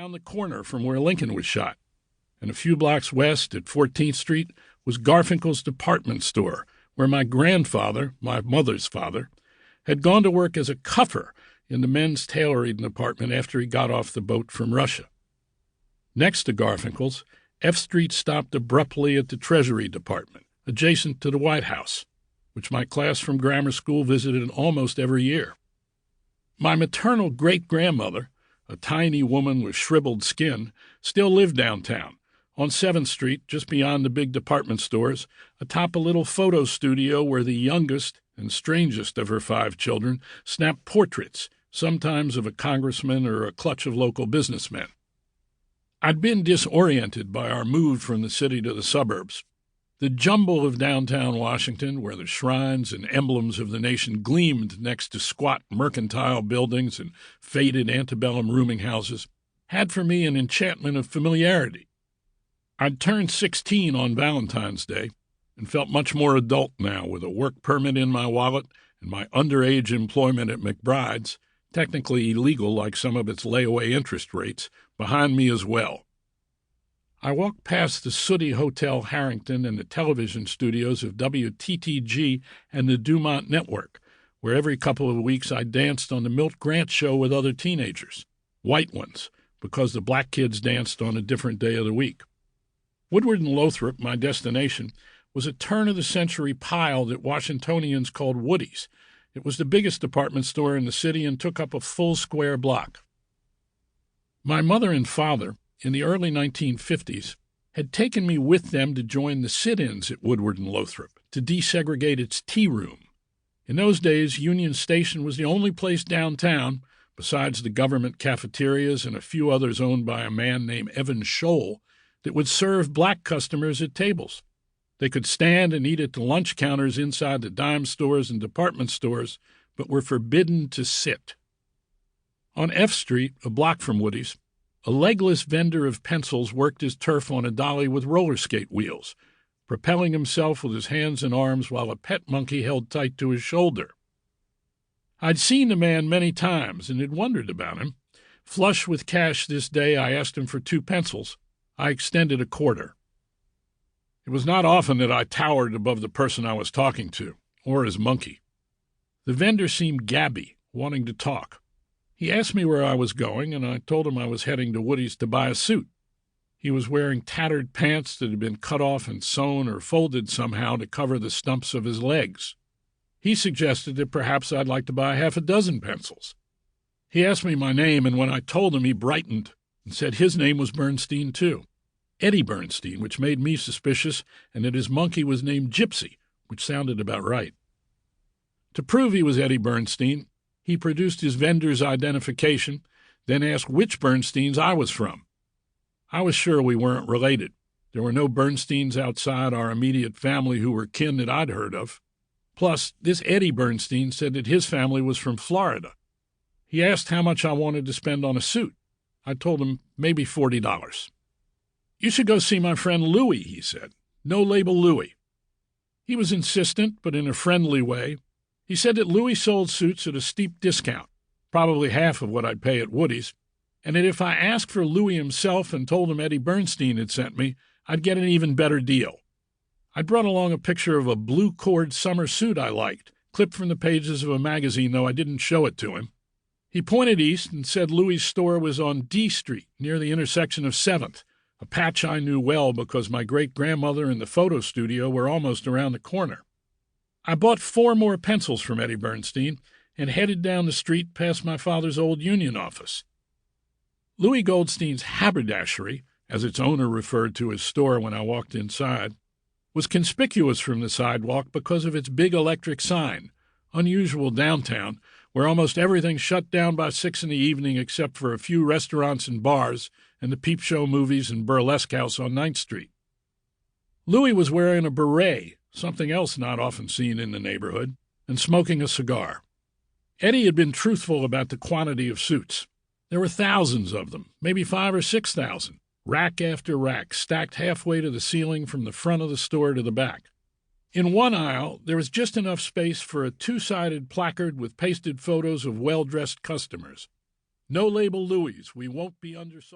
around the corner from where Lincoln was shot. And a few blocks west at 14th Street was Garfinkel's department store, where my grandfather, my mother's father, had gone to work as a cuffer in the men's tailoring department after he got off the boat from Russia. Next to Garfinkel's, F Street stopped abruptly at the Treasury Department, adjacent to the White House, which my class from grammar school visited almost every year. My maternal great-grandmother, a tiny woman with shriveled skin, still lived downtown, on 7th Street, just beyond the big department stores, atop a little photo studio where the youngest and strangest of her 5 children snapped portraits, sometimes of a congressman or a clutch of local businessmen. I'd been disoriented by our move from the city to the suburbs. The jumble of downtown Washington, where the shrines and emblems of the nation gleamed next to squat mercantile buildings and faded antebellum rooming houses, had for me an enchantment of familiarity. I'd turned 16 on Valentine's Day and felt much more adult now with a work permit in my wallet and my underage employment at McBride's, technically illegal like some of its layaway interest rates, behind me as well. I walked past the sooty Hotel Harrington and the television studios of WTTG and the Dumont Network, where every couple of weeks I danced on the Milt Grant show with other teenagers, white ones, because the black kids danced on a different day of the week. Woodward and Lothrop, my destination, was a turn-of-the-century pile that Washingtonians called Woody's. It was the biggest department store in the city and took up a full square block. My mother and father, in the early 1950s, had taken me with them to join the sit-ins at Woodward and Lothrop to desegregate its tea room. In those days, Union Station was the only place downtown, besides the government cafeterias and a few others owned by a man named Evan Scholl, that would serve black customers at tables. They could stand and eat at the lunch counters inside the dime stores and department stores, but were forbidden to sit. On F Street, a block from Woody's, a legless vendor of pencils worked his turf on a dolly with roller skate wheels, propelling himself with his hands and arms while a pet monkey held tight to his shoulder. I'd seen the man many times and had wondered about him. Flush with cash this day, I asked him for 2 pencils. I extended a quarter. It was not often that I towered above the person I was talking to, or his monkey. The vendor seemed gabby, wanting to talk. He asked me where I was going, and I told him I was heading to Woody's to buy a suit. He was wearing tattered pants that had been cut off and sewn or folded somehow to cover the stumps of his legs. He suggested that perhaps I'd like to buy 6 pencils. He asked me my name, and when I told him, he brightened and said his name was Bernstein, too. Eddie Bernstein, which made me suspicious, and that his monkey was named Gypsy, which sounded about right. To prove he was Eddie Bernstein, he produced his vendor's identification, then asked which Bernsteins I was from. I was sure we weren't related. There were no Bernsteins outside our immediate family who were kin that I'd heard of. Plus, this Eddie Bernstein said that his family was from Florida. He asked how much I wanted to spend on a suit. I told him maybe $40. "You should go see my friend Louie," he said. "No label Louie." He was insistent, but in a friendly way. He said that Louie sold suits at a steep discount, probably half of what I'd pay at Woody's, and that if I asked for Louie himself and told him Eddie Bernstein had sent me, I'd get an even better deal. I'd brought along a picture of a blue cord summer suit I liked, clipped from the pages of a magazine, though I didn't show it to him. He pointed east and said Louie's store was on D Street, near the intersection of 7th, a patch I knew well because my great-grandmother and the photo studio were almost around the corner. I bought 4 more pencils from Eddie Bernstein and headed down the street past my father's old union office. Louis Goldstein's haberdashery, as its owner referred to his store when I walked inside, was conspicuous from the sidewalk because of its big electric sign, unusual downtown, where almost everything shut down by 6 in the evening except for a few restaurants and bars and the peep show movies and burlesque house on 9th Street. Louis was wearing a beret, something else not often seen in the neighborhood, and smoking a cigar. Eddie had been truthful about the quantity of suits. There were thousands of them, maybe 5,000 or 6,000, rack after rack, stacked halfway to the ceiling from the front of the store to the back. In one aisle, there was just enough space for a 2-sided placard with pasted photos of well-dressed customers. "No label Louis, we won't be undersold."